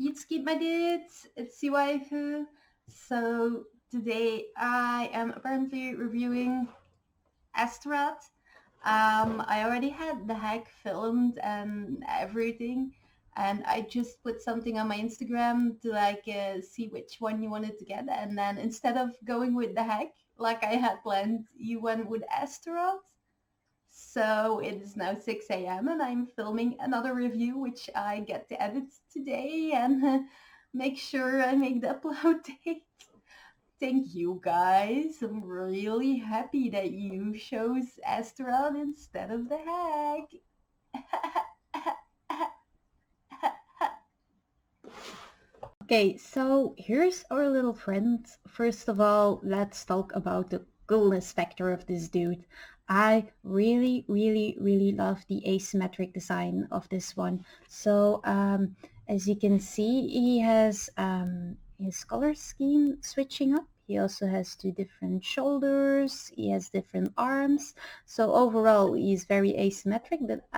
Yeet Skeet my dudes, it's Waifu. So today I am apparently reviewing Astaroth. I already had the hack filmed and everything, and I just put something on my Instagram to see which one you wanted to get, and then instead of going with the hack like I had planned, you went with Astaroth. So it is now 6 a.m. and I'm filming another review, which I get to edit today and make sure I make the upload date. Thank you guys. I'm really happy that you chose Asteroid instead of the hack. Okay, so here's our little friend. First of all, let's talk about the coolness factor of this dude. I really love the asymmetric design of this one. So as you can see, he has his color scheme switching up. He also has two different shoulders. He has different arms. So overall, he's very asymmetric, but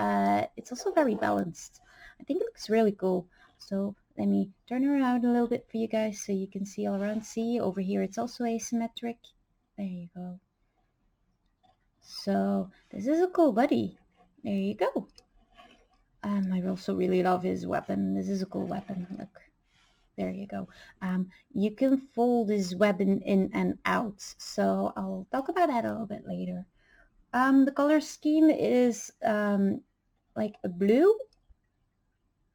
it's also very balanced. I think it looks really cool. So let me turn around a little bit for you guys so you can see all around. See, over here it's also asymmetric. There you go. So this is a cool buddy. There you go. I also really love his weapon. This is a cool weapon. Look. There you go. You can fold this weapon in and out. So I'll talk about that a little bit later. The color scheme is like a blue,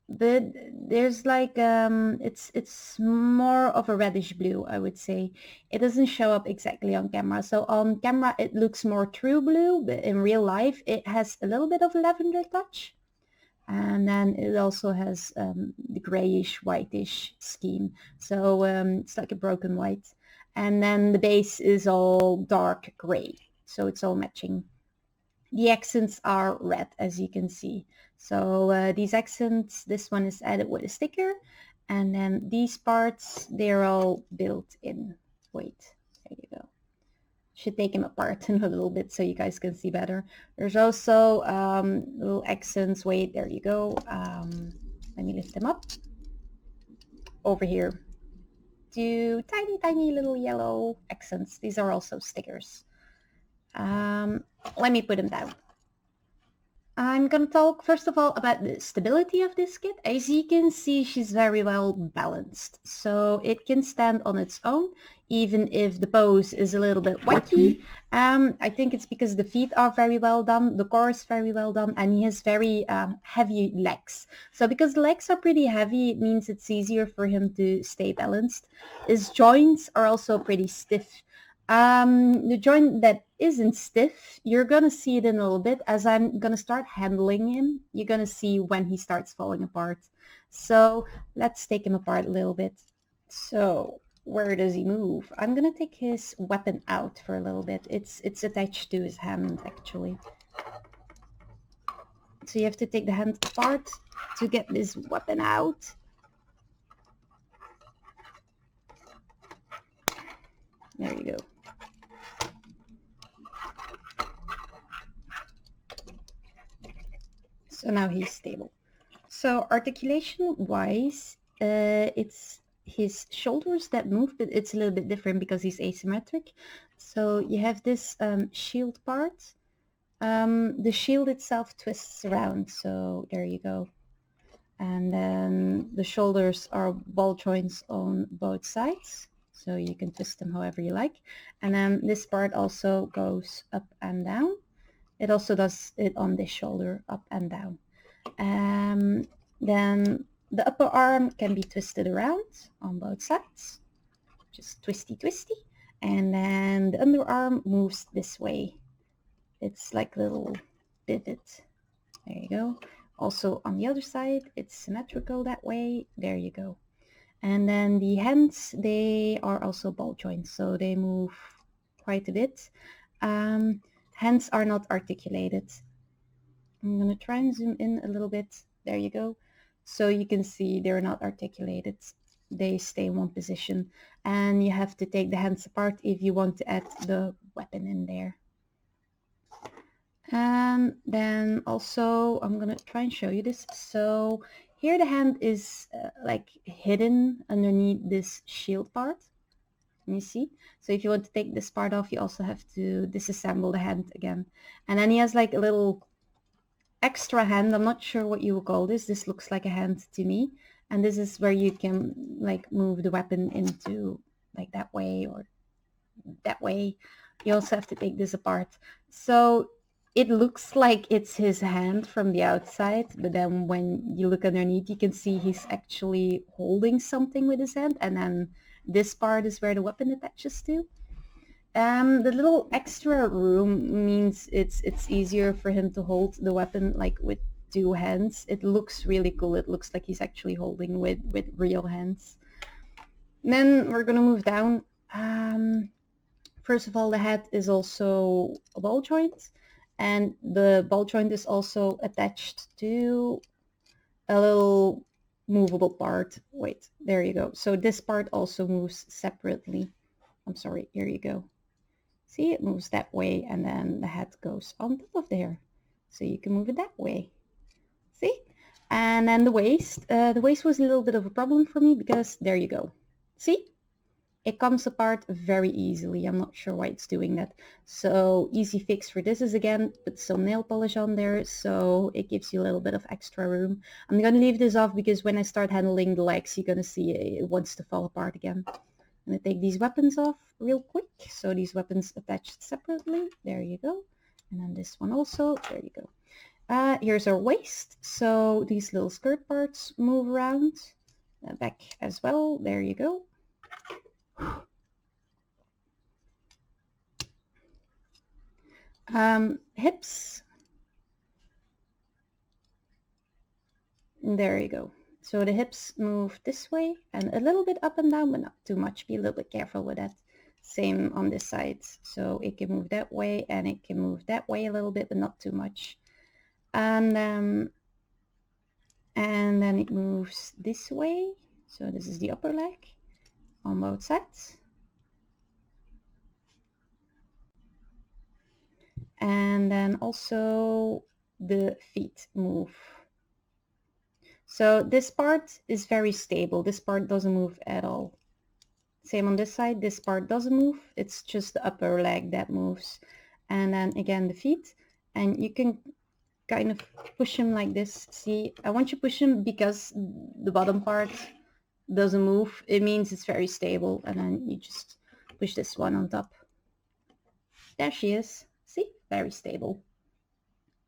but there's like it's more of a reddish blue, I would say. It doesn't show up exactly on camera, so on camera it looks more true blue, but in real life it has a little bit of lavender touch, and then it also has the grayish whitish scheme, so it's like a broken white, and then the base is all dark gray, so it's all matching. The accents are red, as you can see. So these accents, this one is added with a sticker, and then these parts, they're all built in. Wait, there you go. Should take them apart in a little bit so you guys can see better. There's also little accents. Wait, there you go. Let me lift them up. Over here, two tiny little yellow accents. These are also stickers. Let me put them down. I'm going to talk first of all about the stability of this kit. As you can see, she's very well balanced. So it can stand on its own, even if the pose is a little bit wacky. I think it's because the feet are very well done, the core is very well done, and he has very heavy legs. So because the legs are pretty heavy, it means it's easier for him to stay balanced. His joints are also pretty stiff. The joint that isn't stiff, you're gonna see it in a little bit. As I'm gonna start handling him, you're gonna see when he starts falling apart. So let's take him apart a little bit. So where does he move? I'm gonna take his weapon out for a little bit. It's attached to his hand actually. So you have to take the hand apart to get this weapon out. There you go. So now he's stable. So articulation wise, it's his shoulders that move, but it's a little bit different because he's asymmetric. So you have this shield part. The shield itself twists around, so there you go. And then the shoulders are ball joints on both sides, so you can twist them however you like. And then this part also goes up and down. It also does it on this shoulder, up and down. Then the upper arm can be twisted around on both sides, just twisty. And then the underarm moves this way. It's like a little pivot. There you go. Also on the other side, it's symmetrical that way. There you go. And then the hands, they are also ball joints, so they move quite a bit. Hands are not articulated. I'm going to try and zoom in a little bit. There you go. So you can see they're not articulated. They stay in one position. And you have to take the hands apart if you want to add the weapon in there. And then also, I'm going to try and show you this. So here the hand is like hidden underneath this shield part. You see? So if you want to take this part off, you also have to disassemble the hand again. And then he has like a little extra hand. I'm not sure what you would call this. This looks like a hand to me. And this is where you can like move the weapon into like that way or that way. You also have to take this apart. So it looks like it's his hand from the outside, but then when you look underneath, you can see he's actually holding something with his hand, and then this part is where the weapon attaches to. The little extra room means it's easier for him to hold the weapon like with two hands. It looks really cool. It looks like he's actually holding with real hands. Then we're gonna move down. First of all, the head is also a ball joint, and the ball joint is also attached to a little movable part. Wait, there you go. So this part also moves separately. I'm sorry, here you go. See, it moves that way, and then the head goes on top of there. So you can move it that way. See? And then the waist. The waist was a little bit of a problem for me because there you go. See? It comes apart very easily. I'm not sure why it's doing that. So easy fix for this is again, put some nail polish on there so it gives you a little bit of extra room. I'm going to leave this off because when I start handling the legs, you're going to see it wants to fall apart again. I'm going to take these weapons off real quick. So these weapons attached separately. There you go. And then this one also. There you go. Here's our waist. So these little skirt parts move around. Back as well. There you go. Hips. There you go. So the hips move this way and a little bit up and down, but not too much. Be a little bit careful with that. Same on this side. So it can move that way and it can move that way a little bit, but not too much. And then it moves this way. So this is the upper leg on both sides. And then also the feet move. So this part is very stable. This part doesn't move at all. Same on this side. This part doesn't move. It's just the upper leg that moves. And then again the feet. And you can kind of push him like this. See, I want you to push him because the bottom part doesn't move. It means it's very stable. And then you just push this one on top. There she is. See, very stable.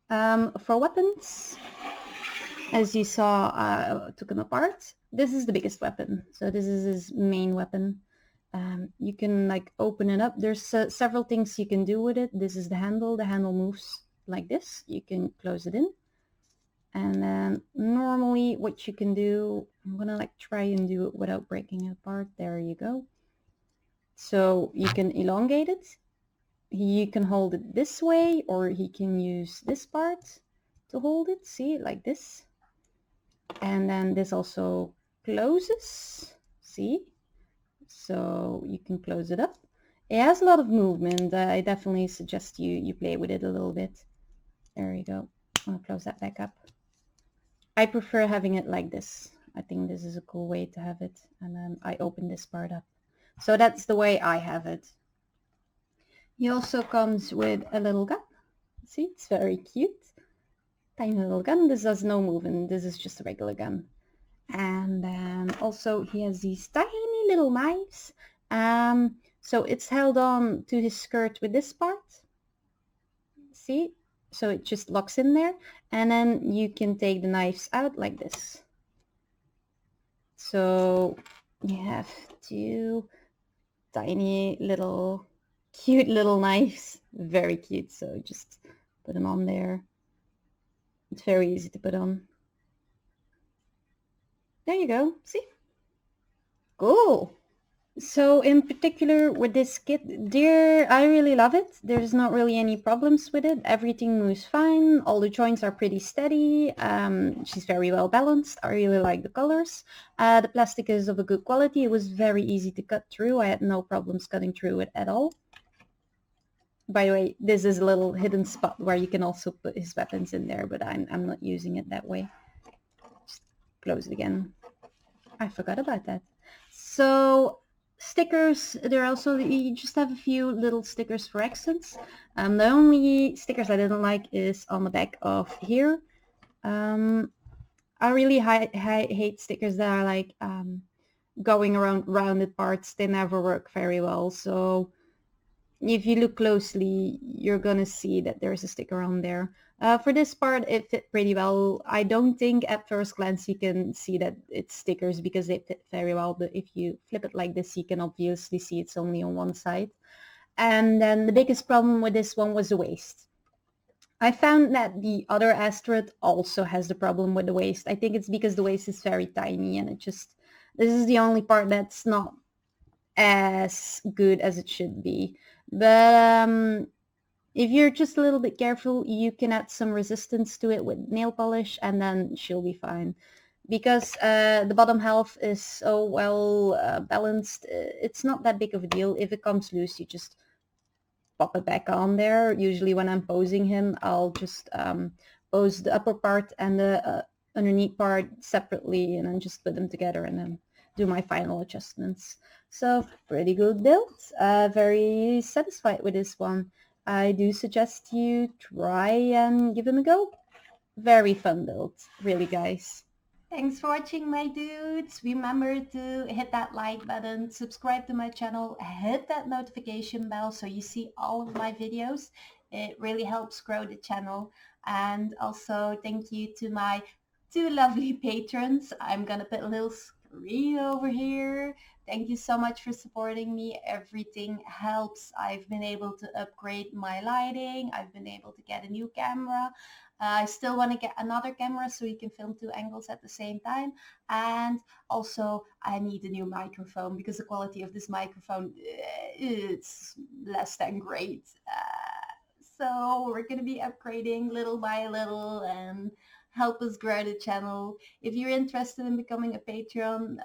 For weapons, as you saw, I took them apart. This is the biggest weapon. So this is his main weapon. You can like open it up. There's several things you can do with it. This is the handle. The handle moves like this. You can close it in. And then normally what you can do, I'm gonna like try and do it without breaking it apart. There you go. So you can elongate it. You can hold it this way, or he can use this part to hold it. See, like this. And then this also closes. See? So you can close it up. It has a lot of movement. I definitely suggest you play with it a little bit. There you go. I'll close that back up. I prefer having it like this. I think this is a cool way to have it. And then I open this part up. So that's the way I have it. He also comes with a little gun. See, it's very cute. Tiny little gun. This has no movement. This is just a regular gun. And then also he has these tiny little knives. So it's held on to his skirt with this part. See? So it just locks in there. And then you can take the knives out like this. So you have two tiny little cute little knives. Very cute. So just put them on there. It's very easy to put on. There you go. See? Cool. So in particular with this kit, I really love it. There's not really any problems with it. Everything moves fine. All the joints are pretty steady. She's very well balanced. I really like the colors. The plastic is of a good quality. It was very easy to cut through. I had no problems cutting through it at all. By the way, this is a little hidden spot where you can also put his weapons in there, but I'm not using it that way. Just close it again. I forgot about that. So stickers, there are also, you just have a few little stickers for accents. The only stickers I didn't like is on the back of here. I really hate stickers that are like going around rounded parts. They never work very well. So if you look closely, you're gonna see that there's a sticker on there. For this part, it fit pretty well. I don't think at first glance you can see that it's stickers because they fit very well, but if you flip it like this, you can obviously see it's only on one side. And then the biggest problem with this one was the waist. I found that the other Astaroth also has the problem with the waist. I think it's because the waist is very tiny and this is the only part that's not as good as it should be. But if you're just a little bit careful, you can add some resistance to it with nail polish and then she'll be fine. Because the bottom half is so well balanced, it's not that big of a deal. If it comes loose, you just pop it back on there. Usually when I'm posing him, I'll just pose the upper part and the underneath part separately and then just put them together and then do my final adjustments. So pretty good build. Very satisfied with this one. I do suggest you try and give him a go. Very fun build, really, guys. Thanks for watching, my dudes. Remember to hit that like button, subscribe to my channel, hit that notification bell so you see all of my videos. It really helps grow the channel. And also thank you to my 2 lovely patrons. I'm gonna put a little screen over here. Thank you so much for supporting me. Everything helps. I've been able to upgrade my lighting. I've been able to get a new camera. I still want to get another camera so you can film 2 angles at the same time. And also I need a new microphone because the quality of this microphone, it's less than great. So we're going to be upgrading little by little and help us grow the channel. If you're interested in becoming a Patreon,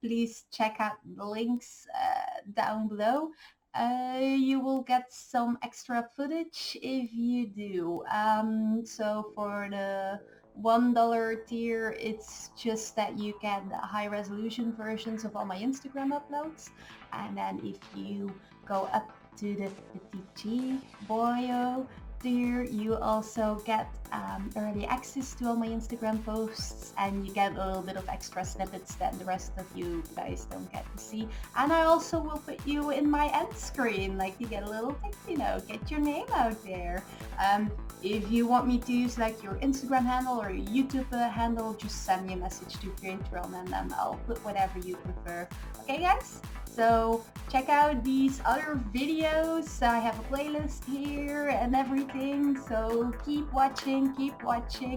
please check out the links down below. You will get some extra footage if you do. So for the $1 tier, it's just that you get the high resolution versions of all my Instagram uploads. And then if you go up to the Petit Boyo tier, you also get early access to all my Instagram posts and you get a little bit of extra snippets that the rest of you guys don't get to see. And I also will put you in my end screen, like you get a little thank you note, get your name out there. If you want me to use like your Instagram handle or your YouTube handle, just send me a message to Patreon and then I'll put whatever you prefer. Okay guys? So check out these other videos. I have a playlist here and everything. So keep watching.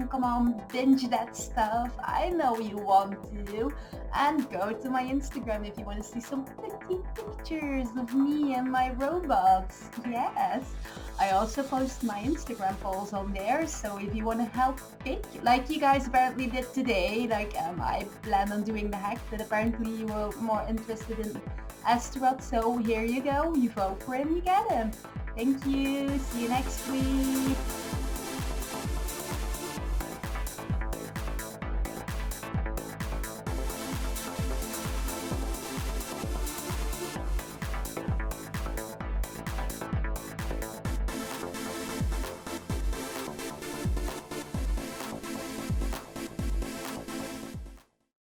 Come on, binge that stuff. I know you want to. And go to my Instagram if you want to see some pretty pictures of me and my robots. Yes. I also post my Instagram polls on there. So if you want to help pick, like you guys apparently did today, like I plan on doing the hack, but apparently you were more interested in Astaroth, so here you go. You vote for him, you get him. Thank you. See you next week.